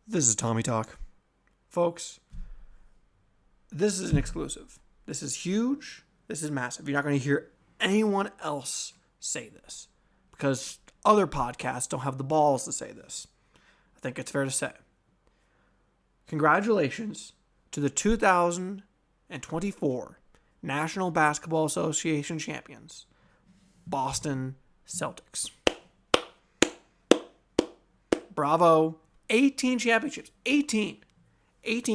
This is Tommy Talk. Folks, this is an exclusive. This is huge. This is massive. You're not going to hear anyone else say this because other podcasts don't have the balls to say this. I think it's fair to say. Congratulations to the 2024 National Basketball Association champions, Boston Celtics. Bravo. 18 championships. 18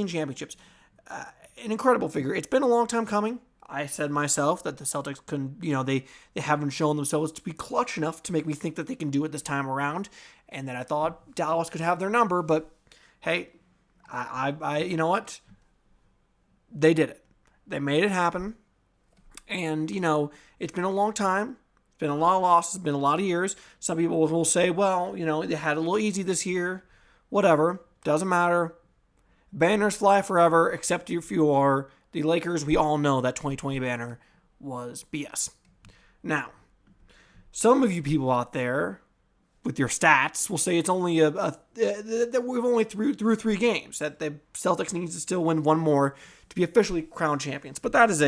championships. An incredible figure. It's been a long time coming. I said myself that the Celtics couldn't, they haven't shown themselves to be clutch enough to make me think that they can do it this time around, and that I thought Dallas could have their number, but hey, I you know what? They did it. They made it happen, and, it's been a long time. It's been a lot of losses. It's been a lot of years. Some people will say, well, they had a little easy this year. Whatever. Doesn't matter. Banners fly forever, except if you are the Lakers. We all know that 2020 banner was BS. Now, some of you people out there with your stats will say it's only that we've only through 3 games, that the Celtics needs to still win one more to be officially crowned champions. But that is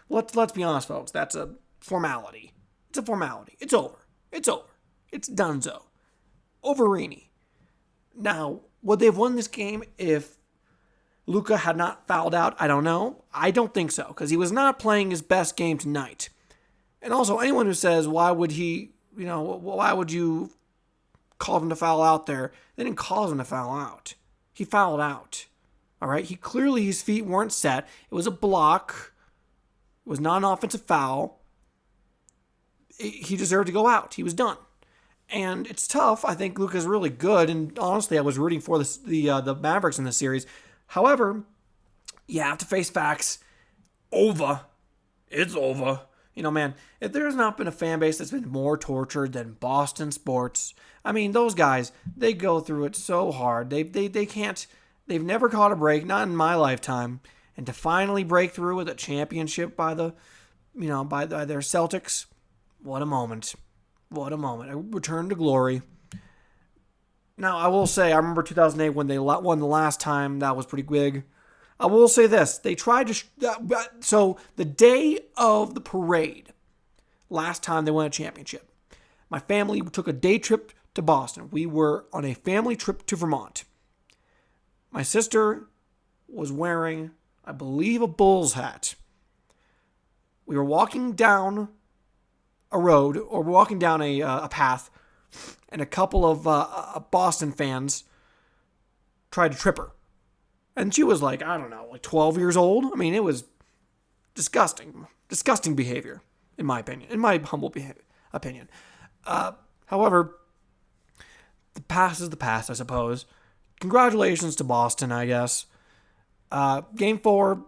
let's be honest, folks, that's a formality. It's a formality. It's over. It's donezo. Overeeny. Now, would they have won this game if Luka had not fouled out? I don't know. I don't think so, because he was not playing his best game tonight. And also, anyone who says, why would you call him to foul out there? They didn't call him to foul out. He fouled out. All right? Clearly, his feet weren't set. It was a block. It was not an offensive foul. He deserved to go out. He was done. And it's tough. I think Luka's really good, and honestly, I was rooting for the Mavericks in this series. However, you have to face facts. It's over. Man, if there's not been a fan base that's been more tortured than Boston sports, I mean, those guys, they go through it so hard. They can't. They've never caught a break, not in my lifetime. And to finally break through with a championship by their Celtics, what a moment. What a moment. A return to glory. Now, I will say, I remember 2008 when they won the last time. That was pretty big. I will say this. They tried to... So, the day of the parade, last time they won a championship, my family took a day trip to Boston. We were on a family trip to Vermont. My sister was wearing, I believe, a Bulls hat. We were walking down a road, or walking down a path, and a couple of Boston fans tried to trip her. And she was like, I don't know, like 12 years old. I mean, it was disgusting behavior, in my opinion, in my humble opinion. However, the past is the past, I suppose. Congratulations to Boston, I guess. Game 4,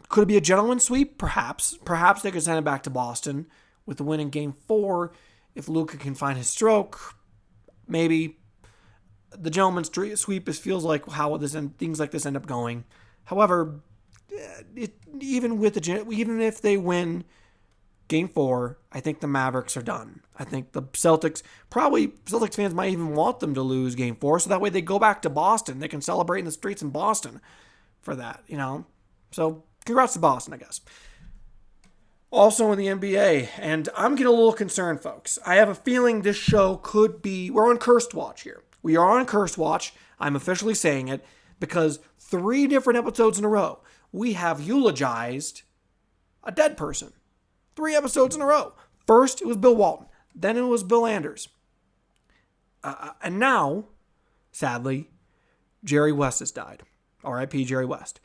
could it be a gentleman's sweep? Perhaps. Perhaps they could send it back to Boston with the win in Game 4. If Luka can find his stroke, maybe. The gentleman's sweep feels like how things like this end up going. However, even if they win Game 4, I think the Mavericks are done. I think the Celtics fans might even want them to lose Game 4, so that way they go back to Boston. They can celebrate in the streets in Boston for that, So, congrats to Boston, I guess. Also in the NBA, and I'm getting a little concerned, folks. I have a feeling this show we're on cursed watch here. We are on cursed watch. I'm officially saying it because 3 different episodes in a row, we have eulogized a dead person. 3 episodes in a row. First, it was Bill Walton. Then it was Bill Anders. And now, sadly, Jerry West has died. R.I.P. Jerry West.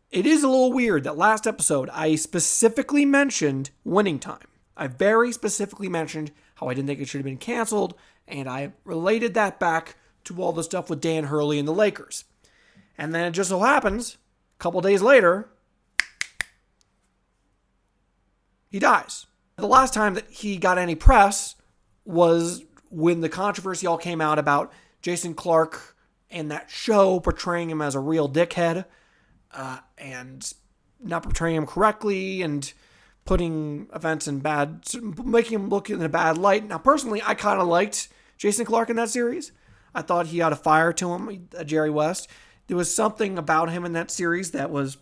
It is a little weird that last episode I specifically mentioned winning time. I very specifically mentioned how I didn't think it should have been canceled, and I related that back to all the stuff with Dan Hurley and the Lakers. And then it just so happens, a couple days later, he dies. The last time that he got any press was when the controversy all came out about Jason Clarke and that show portraying him as a real dickhead. And not portraying him correctly and putting events making him look in a bad light. Now, personally, I kind of liked Jason Clarke in that series. I thought he had a fire to him, Jerry West. There was something about him in that series that was,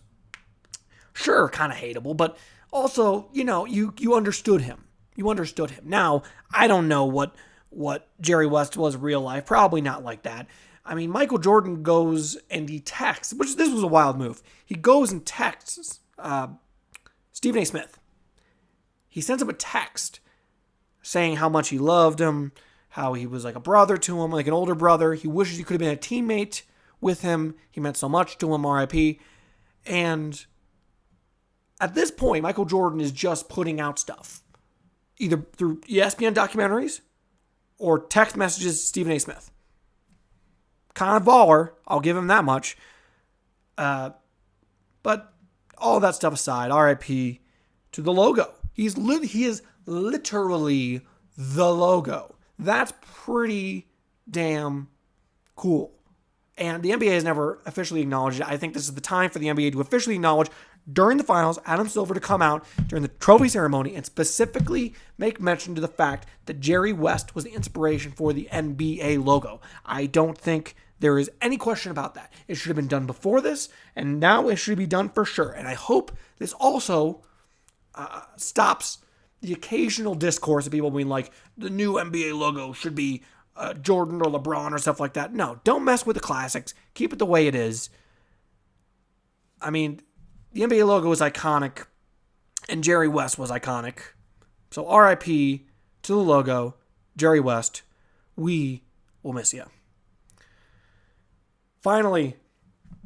sure, kind of hateable, but also, you understood him. You understood him. Now, I don't know what Jerry West was in real life. Probably not like that. I mean, Michael Jordan goes and he texts, this was a wild move. He goes and texts Stephen A. Smith. He sends him a text saying how much he loved him, how he was like a brother to him, like an older brother. He wishes he could have been a teammate with him. He meant so much to him, RIP. And at this point, Michael Jordan is just putting out stuff, either through ESPN documentaries or text messages to Stephen A. Smith. Kind of baller, I'll give him that much. But all that stuff aside, RIP to the logo. He is literally the logo. That's pretty damn cool. And the NBA has never officially acknowledged it. I think this is the time for the NBA to officially acknowledge during the finals, Adam Silver to come out during the trophy ceremony and specifically make mention to the fact that Jerry West was the inspiration for the NBA logo. I don't think there is any question about that. It should have been done before this, and now it should be done for sure. And I hope this also stops the occasional discourse of people being like, the new NBA logo should be Jordan or LeBron or stuff like that. No, don't mess with the classics. Keep it the way it is. I mean, the NBA logo is iconic, and Jerry West was iconic. So RIP to the logo, Jerry West. We will miss you. Finally,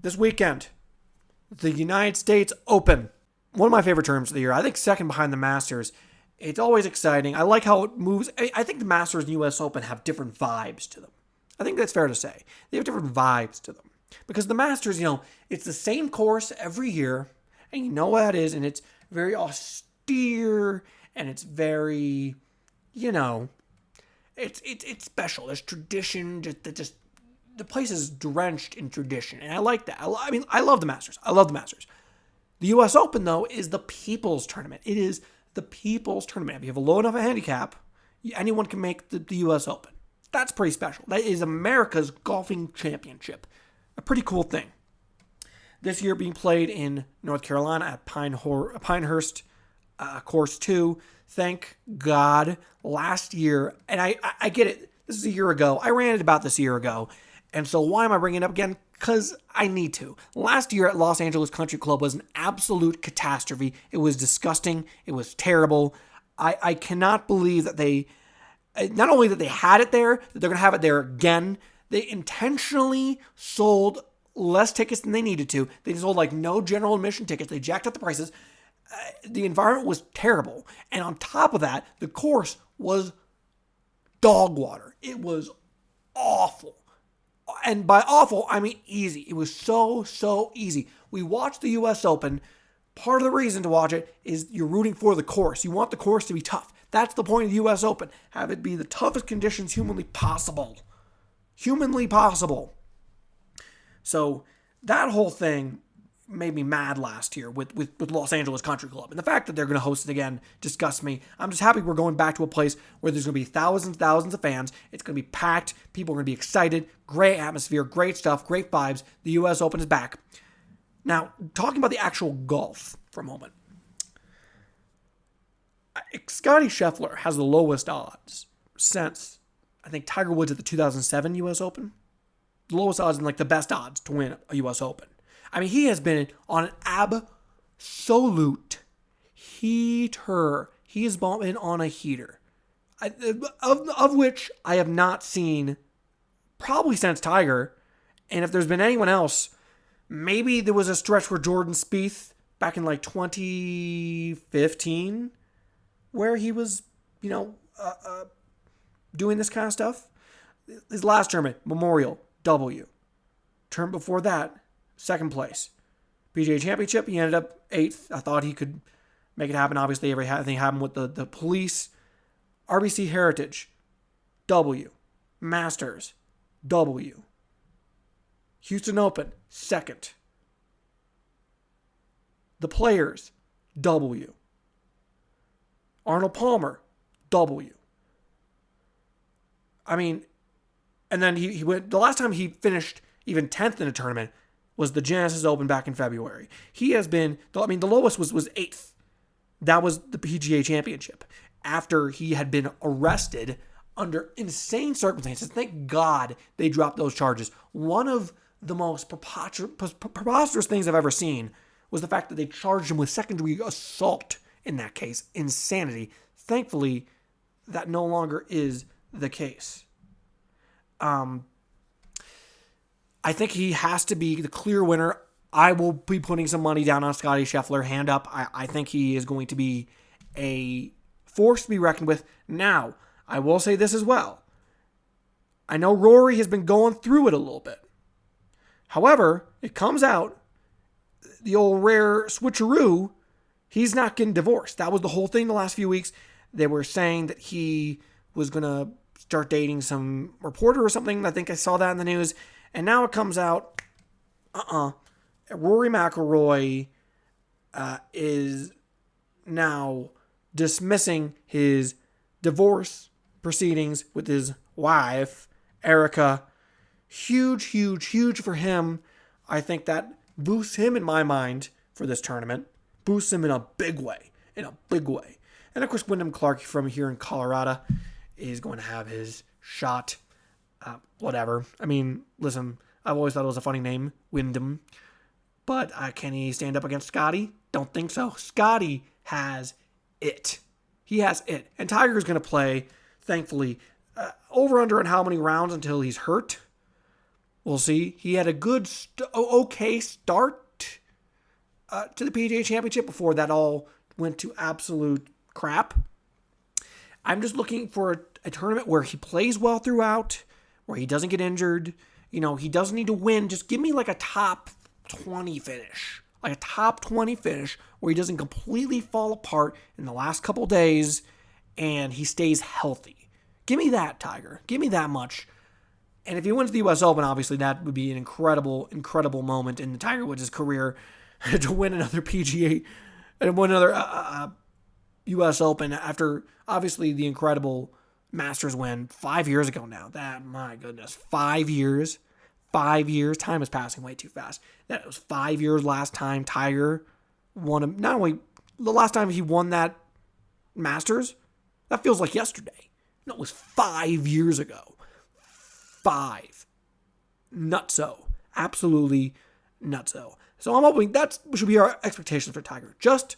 this weekend, the United States Open. One of my favorite terms of the year. I think second behind the Masters. It's always exciting. I like how it moves. I think the Masters and U.S. Open have different vibes to them. I think that's fair to say. They have different vibes to them. Because the Masters, it's the same course every year. And you know what that is. And it's very austere. And it's very, it's special. There's tradition. Just the place is drenched in tradition. And I like that. I love the Masters. I love the Masters. The U.S. Open, though, is the people's tournament. It is the people's tournament. If you have a low enough handicap, anyone can make the U.S. Open. That's pretty special. That is America's golfing championship. A pretty cool thing. This year being played in North Carolina at Pinehurst Course 2. Thank God. Last year, and I get it. This is a year ago. I ranted about this a year ago. And so why am I bringing it up again? Because I need to. Last year at Los Angeles Country Club was an absolute catastrophe. It was disgusting. It was terrible. I cannot believe that they, not only that they had it there, that they're going to have it there again. They intentionally sold less tickets than they needed to. They sold like no general admission tickets. They jacked up the prices. The environment was terrible. And on top of that, the course was dog water. It was awful. And by awful, I mean easy. It was so easy. We watched the U.S. Open. Part of the reason to watch it is you're rooting for the course. You want the course to be tough. That's the point of the U.S. Open. Have it be the toughest conditions humanly possible. Humanly possible. So that whole thing made me mad last year with Los Angeles Country Club. And the fact that they're going to host it again disgusts me. I'm just happy we're going back to a place where there's going to be thousands of fans. It's going to be packed. People are going to be excited. Great atmosphere, great stuff, great vibes. The U.S. Open is back. Now, talking about the actual golf for a moment. Scottie Scheffler has the lowest odds since, I think, Tiger Woods at the 2007 U.S. Open. The lowest odds and like the best odds to win a U.S. Open. I mean, he has been on an absolute heater. He has been on a heater. Of which I have not seen probably since Tiger. And if there's been anyone else, maybe there was a stretch where Jordan Spieth back in like 2015 where he was, doing this kind of stuff. His last tournament, Memorial, W. Term before that, second place. PGA Championship, he ended up 8th. I thought he could make it happen. Obviously, everything happened with the police. RBC Heritage, W. Masters, W. Houston Open, 2nd. The Players, W. Arnold Palmer, W. I mean, And then he went, the last time he finished even 10th in a tournament was the Genesis Open back in February. He has been, I mean, the lowest was 8th. That was the PGA Championship after he had been arrested under insane circumstances. Thank God they dropped those charges. One of the most preposterous things I've ever seen was the fact that they charged him with second-degree assault in that case. Insanity. Thankfully, that no longer is the case. I think he has to be the clear winner. I will be putting some money down on Scottie Scheffler. Hand up. I think he is going to be a force to be reckoned with. Now, I will say this as well. I know Rory has been going through it a little bit. However, it comes out, the old rare switcheroo, he's not getting divorced. That was the whole thing the last few weeks. They were saying that he was going to start dating some reporter or something. I think I saw that in the news. And now it comes out, Rory McIlroy is now dismissing his divorce proceedings with his wife, Erica. Huge, huge, huge for him. I think that boosts him in my mind for this tournament. Boosts him in a big way. In a big way. And of course, Wyndham Clark from here in Colorado is going to have his shot. Whatever. I mean, listen, I've always thought it was a funny name, Wyndham. But can he stand up against Scottie? Don't think so. Scottie has it. He has it. And Tiger's going to play, thankfully, over under on how many rounds until he's hurt. We'll see. He had a good, okay start to the PGA Championship before that all went to absolute crap. I'm just looking for a tournament where he plays well throughout, where he doesn't get injured. You know, he doesn't need to win. Just give me like a top 20 finish. Like a top 20 finish where he doesn't completely fall apart in the last couple days and he stays healthy. Give me that, Tiger. Give me that much. And if he wins the U.S. Open, obviously that would be an incredible, incredible moment in Tiger Woods' career to win another PGA and win another U.S. Open after obviously the incredible Masters win 5 years ago now. That, my goodness, 5 years. 5 years. Time is passing way too fast. That was 5 years last time Tiger won. Not only the last time he won that Masters, that feels like yesterday. No, it was 5 years ago. 5. Nutso. Absolutely nutso. So I'm hoping that should be our expectations for Tiger. Just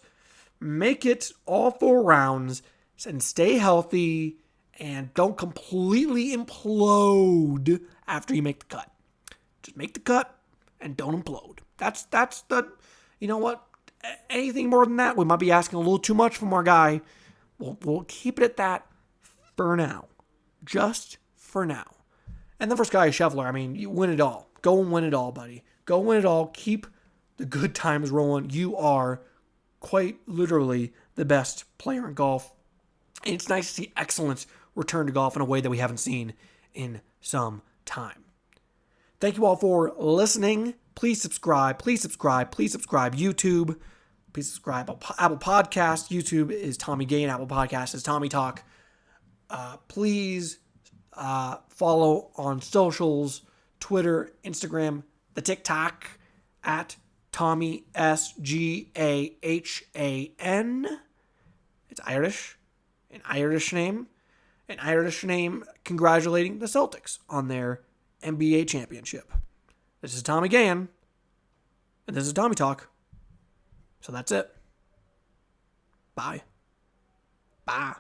make it all 4 rounds and stay healthy and don't completely implode after you make the cut. Just make the cut and don't implode. That's the, you know what? Anything more than that, we might be asking a little too much from our guy. We'll keep it at that for now. Just for now. And then for Scottie Scheffler, I mean, you win it all. Go and win it all, buddy. Go win it all. Keep the good times rolling. You are quite literally the best player in golf. And it's nice to see excellence return to golf in a way that we haven't seen in some time. Thank you all for listening. Please subscribe. Please subscribe. Please subscribe. YouTube. Please subscribe. Apple Podcasts. YouTube is Tommy Gay and Apple Podcasts is Tommy Talk. Please follow on socials, Twitter, Instagram, the TikTok at Tommy SGAHAN. It's Irish. An Irish name. An Irish name congratulating the Celtics on their NBA championship. This is Tommy Gann, and this is Tommy Talk. So that's it. Bye. Bye.